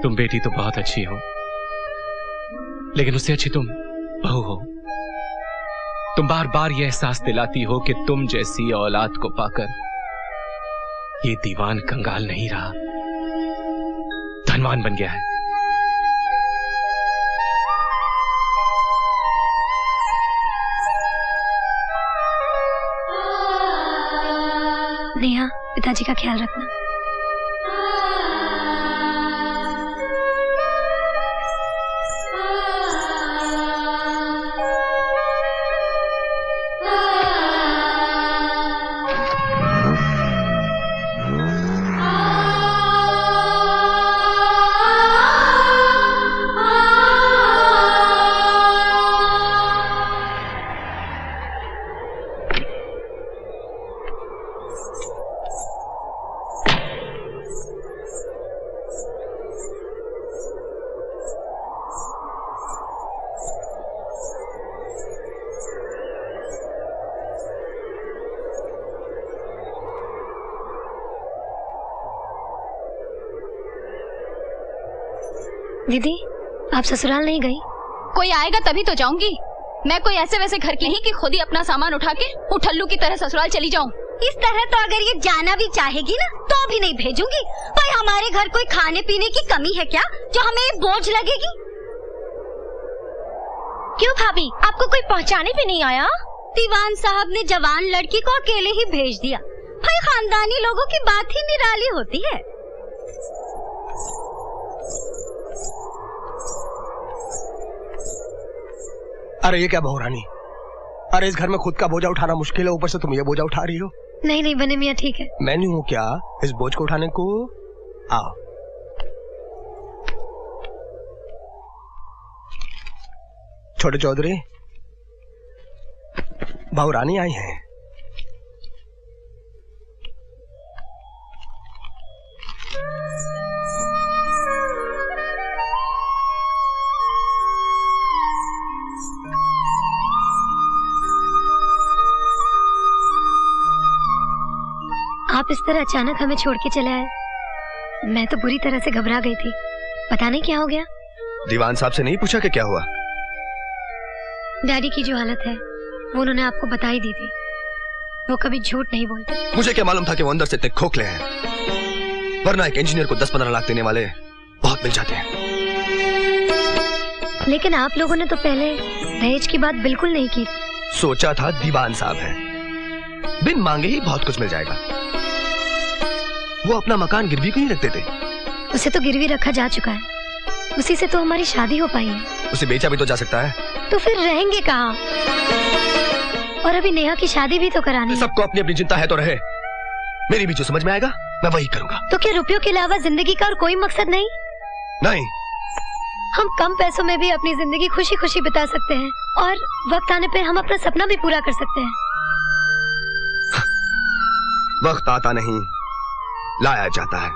तुम बेटी तो बहुत अच्छी हो, लेकिन उससे अच्छी तुम बहू हो। तुम बार बार यह एहसास दिलाती हो कि तुम जैसी औलाद को पाकर ये दीवान कंगाल नहीं रहा, धनवान बन गया है। नेहा, पिताजी का ख्याल रखना। दीदी, आप ससुराल नहीं गई? कोई आएगा तभी तो जाऊंगी। मैं कोई ऐसे वैसे घर की नहीं कि खुद ही अपना सामान उठा के उठल्लू की तरह ससुराल चली जाऊं। इस तरह तो अगर ये जाना भी चाहेगी ना तो भी नहीं भेजूंगी। भाई हमारे घर कोई खाने पीने की कमी है क्या जो हमें बोझ लगेगी? क्यों भाभी, आपको कोई पहुंचाने भी नहीं आया? दीवान साहब ने जवान लड़की को अकेले ही भेज दिया। भाई खानदानी लोगों की बात ही निराली होती है। अरे ये क्या बहुरानी, अरे इस घर में खुद का बोझा उठाना मुश्किल है, ऊपर से तुम ये बोझा उठा रही हो। नहीं नहीं बने मियाँ, ठीक है। मैं नहीं हूँ क्या इस बोझ को उठाने को? आओ। छोटे चौधरी, बहुरानी आई हैं। आप इस तरह अचानक हमें छोड़ के चले आए, मैं तो बुरी तरह से घबरा गई थी। पता नहीं क्या हो गया। दीवान साहब से नहीं पूछा कि क्या हुआ? डैडी की जो हालत है वो उन्होंने आपको बता ही दी थी। वो कभी झूठ नहीं बोलते। मुझे क्या मालूम था कि वो अंदर से इतने खोखले हैं, वरना एक इंजीनियर को 10-15 लाख देने वाले बहुत मिल जाते हैं। लेकिन आप लोगों ने तो पहले दहेज की बात बिल्कुल नहीं की। सोचा था दीवान साहब है, बिन मांगे ही बहुत कुछ मिल जाएगा। वो अपना मकान गिरवी क्यों नहीं रखते थे? उसे तो गिरवी रखा जा चुका है, उसी से तो हमारी शादी हो पाई है। उसे बेचा भी तो जा सकता है। तो फिर रहेंगे कहाँ? और अभी नेहा की शादी भी तो करानी है। सबको अपनी अपनी चिंता है तो रहे, मेरी भी जो समझ में आएगा मैं वही करूंगा। तो क्या रुपयों के अलावा जिंदगी का और कोई मकसद नहीं? नहीं। हम कम पैसों में भी अपनी जिंदगी खुशी खुशी बिता सकते हैं और वक्त आने पर हम अपना सपना भी पूरा कर सकते हैं। वक्त आता नहीं, लाया जाता है।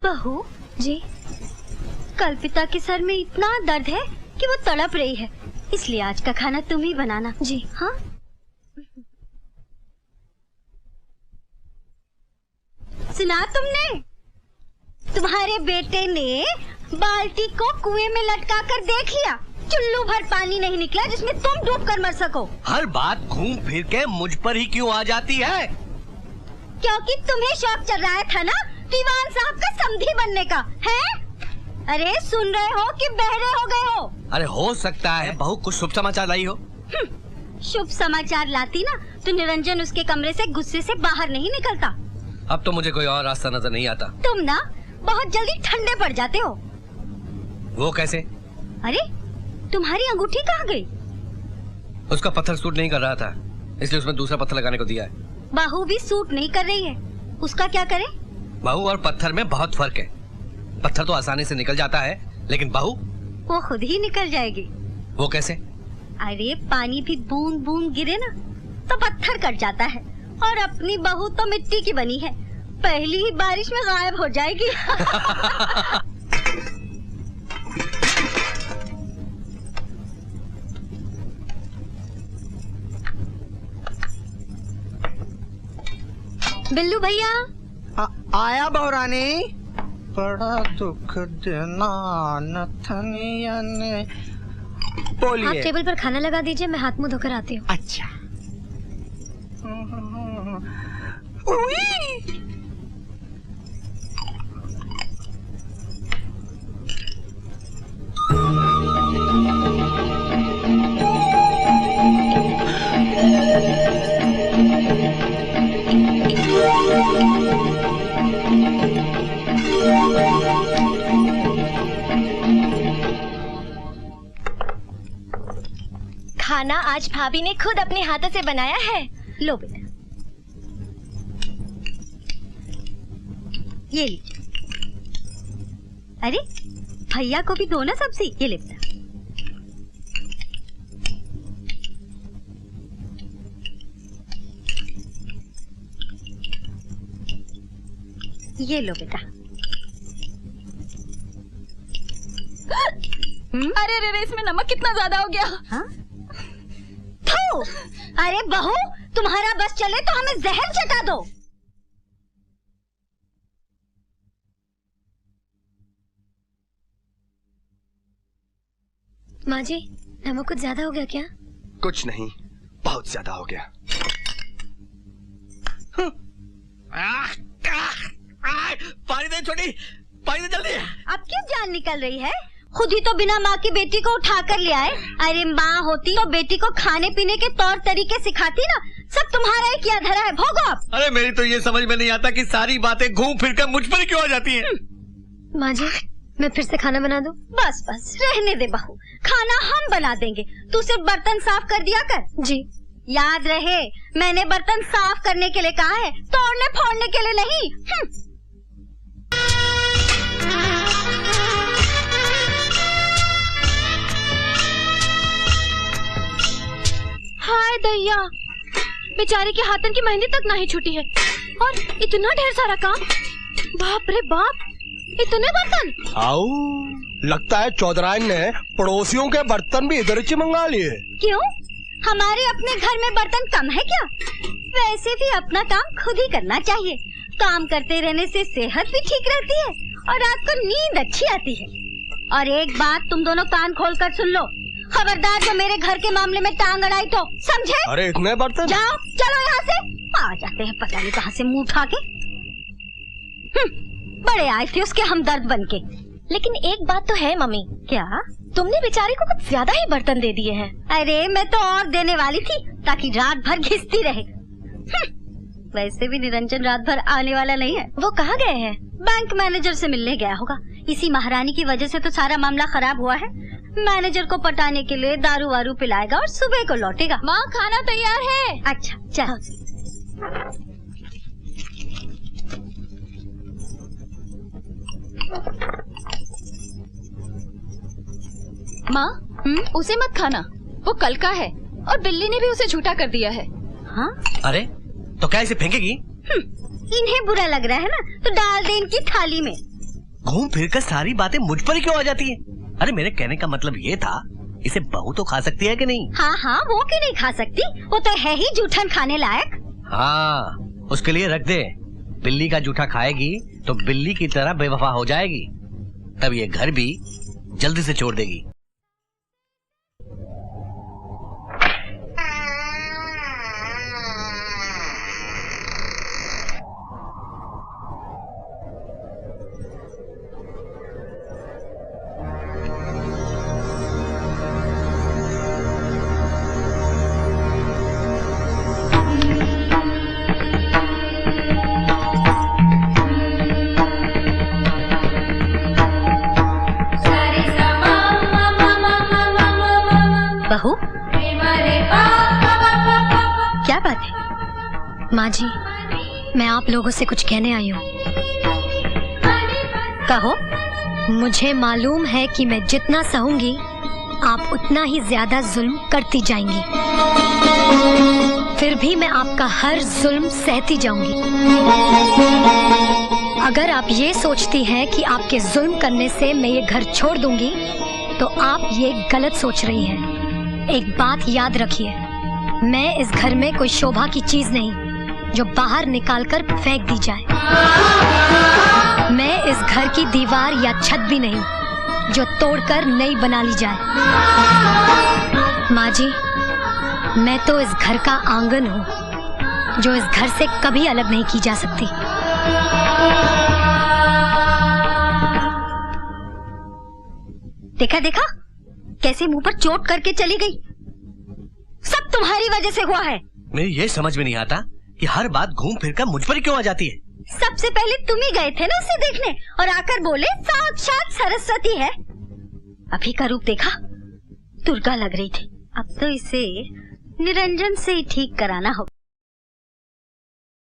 बहू जी, कल्पिता के सर में इतना दर्द है कि वो तड़प रही है, इसलिए आज का खाना तुम ही बनाना। जी हाँ। सुना तुमने? तुम्हारे बेटे ने बाल्टी को कुएं में लटका कर देख लिया, चुल्लू भर पानी नहीं निकला जिसमें तुम डूब कर मर सको। हर बात घूम फिर के मुझ पर ही क्यों आ जाती है? क्योंकि तुम्हें शौक चल रहा था ना दीवान साहब का समधी बनने का, है? अरे सुन रहे हो कि बहरे हो गए हो? अरे हो सकता है बहू कुछ शुभ समाचार लाई हो। शुभ समाचार लाती ना तो निरंजन उसके कमरे से गुस्से से बाहर नहीं निकलता। अब तो मुझे कोई और रास्ता नजर नहीं आता। तुम ना बहुत जल्दी ठंडे पड़ जाते हो। वो कैसे? अरे तुम्हारी अंगूठी कहाँ गई? उसका पत्थर सूट नहीं कर रहा था, इसलिए उसमें दूसरा पत्थर लगाने को दिया है। बहू भी सूट नहीं कर रही है, उसका क्या करे? बहू और पत्थर में बहुत फर्क है। पत्थर तो आसानी से निकल जाता है, लेकिन बहू वो खुद ही निकल जाएगी। वो कैसे? अरे पानी भी बूंद बूंद गिरे ना तो पत्थर कट जाता है, और अपनी बहू तो मिट्टी की बनी है, पहली ही बारिश में गायब हो जाएगी। बिल्लू भैया आया बहुरानी। बड़ा दुख देना नथनिया ने। आप बोलिए। टेबल पर खाना लगा दीजिए, मैं हाथ मुंह धोकर आती हूँ। अच्छा। उई! खाना आज भाभी ने खुद अपने हाथों से बनाया है। लो बेटा, ये लीजिए। अरे भैया को भी दो ना सब्जी, ये ले बेटा। ये लो बेटा। अरे रे, इसमें नमक कितना ज्यादा हो गया। हाँ? थू! अरे बहू, तुम्हारा बस चले तो हमें जहर चटा दो। माँ जी, नमक कुछ ज्यादा हो गया क्या? कुछ नहीं, बहुत ज्यादा हो गया। पानी दे छोटी, पानी दे जल्दी। अब क्यों जान निकल रही है? खुद ही तो बिना माँ की बेटी को उठा कर ले आए। अरे माँ होती तो बेटी को खाने पीने के तौर तरीके सिखाती ना। सब तुम्हारा ही किया धरा है, भोगो आप। अरे मेरी तो ये समझ में नहीं आता कि सारी बातें घूम फिर कर मुझ पर क्यों आ जाती हैं। माँ जी, मैं फिर से खाना बना दूं? बस बस रहने दे बहू, खाना हम बना देंगे। तू सिर्फ बर्तन साफ कर दिया कर। जी। याद रहे, मैंने बर्तन साफ करने के लिए कहा है, तोड़ने फोड़ने के लिए नहीं। हाय दैया, बेचारे के हाथन की मेहंदी तक नहीं छूटी है, और इतना ढेर सारा काम। बाप रे बाप, इतने बर्तन। आओ, लगता है चौधराइन ने पड़ोसियों के बर्तन भी इधर से मंगा लिए। क्यों? हमारे अपने घर में बर्तन कम है क्या? वैसे भी अपना काम खुद ही करना चाहिए। काम करते रहने से सेहत भी ठीक रहती है और रात को नींद अच्छी आती है। और एक बात तुम दोनों कान खोलकर सुन लो, खबरदार जो मेरे घर के मामले में टांग अड़ाई तो, समझे? अरे इतने बर्तन? जाओ, चलो यहाँ से। आ जाते हैं पता नहीं कहाँ से मुंह उठा के। बड़े आए थे उसके हमदर्द बनके। लेकिन एक बात तो है मम्मी। क्या? तुमने बेचारे को कुछ ज्यादा ही बर्तन दे दिए हैं। अरे मैं तो और देने वाली थी ताकि रात भर घिसती रहे। वैसे भी निरंजन रात भर आने वाला नहीं है। वो कहाँ गए हैं? बैंक मैनेजर से मिलने गया होगा। इसी महारानी की वजह से तो सारा मामला खराब हुआ है। मैनेजर को पटाने के लिए दारू वारू पिलाएगा और सुबह को लौटेगा। माँ, खाना तैयार है। अच्छा चल। माँ, उसे मत खाना, वो कल का है और बिल्ली ने भी उसे झूठा कर दिया है। हाँ? अरे तो क्या इसे फेंकेगी? इन्हें बुरा लग रहा है ना, तो डाल दे इनकी थाली में। घूम फिर कर सारी बातें मुझ पर ही क्यों आ जाती है? अरे मेरे कहने का मतलब ये था, इसे बहू तो खा सकती है कि नहीं? हाँ हाँ, वो क्यों नहीं खा सकती? वो तो है ही जूठन खाने लायक। हाँ, उसके लिए रख दे। बिल्ली का जूठा खाएगी तो बिल्ली की तरह बेवफा हो जाएगी, तब ये घर भी जल्दी से छोड़ देगी। बहू, क्या बात है? माँ जी, मैं आप लोगों से कुछ कहने आई हूँ। कहो। मुझे मालूम है कि मैं जितना सहूंगी आप उतना ही ज्यादा जुल्म करती जाएंगी। फिर भी मैं आपका हर जुल्म सहती जाऊंगी। अगर आप ये सोचती हैं कि आपके जुल्म करने से मैं ये घर छोड़ दूंगी, तो आप ये गलत सोच रही हैं। एक बात याद रखिए, मैं इस घर में कोई शोभा की चीज नहीं जो बाहर निकालकर फेंक दी जाए। मैं इस घर की दीवार या छत भी नहीं जो तोड़कर नई बना ली जाए। माँ जी, मैं तो इस घर का आंगन हूँ जो इस घर से कभी अलग नहीं की जा सकती। देखा देखा कैसे मुंह पर चोट करके चली गई। सब तुम्हारी वजह से हुआ है। मेरी ये समझ में नहीं आता कि हर बात घूम फिर कर मुझ पर ही क्यों आ जाती है। सबसे पहले तुम ही गए थे ना उसे देखने और आकर बोले साक्षात सरस्वती है। अभी का रूप देखा, दुर्गा लग रही थी। अब तो इसे निरंजन से ही ठीक कराना होगा।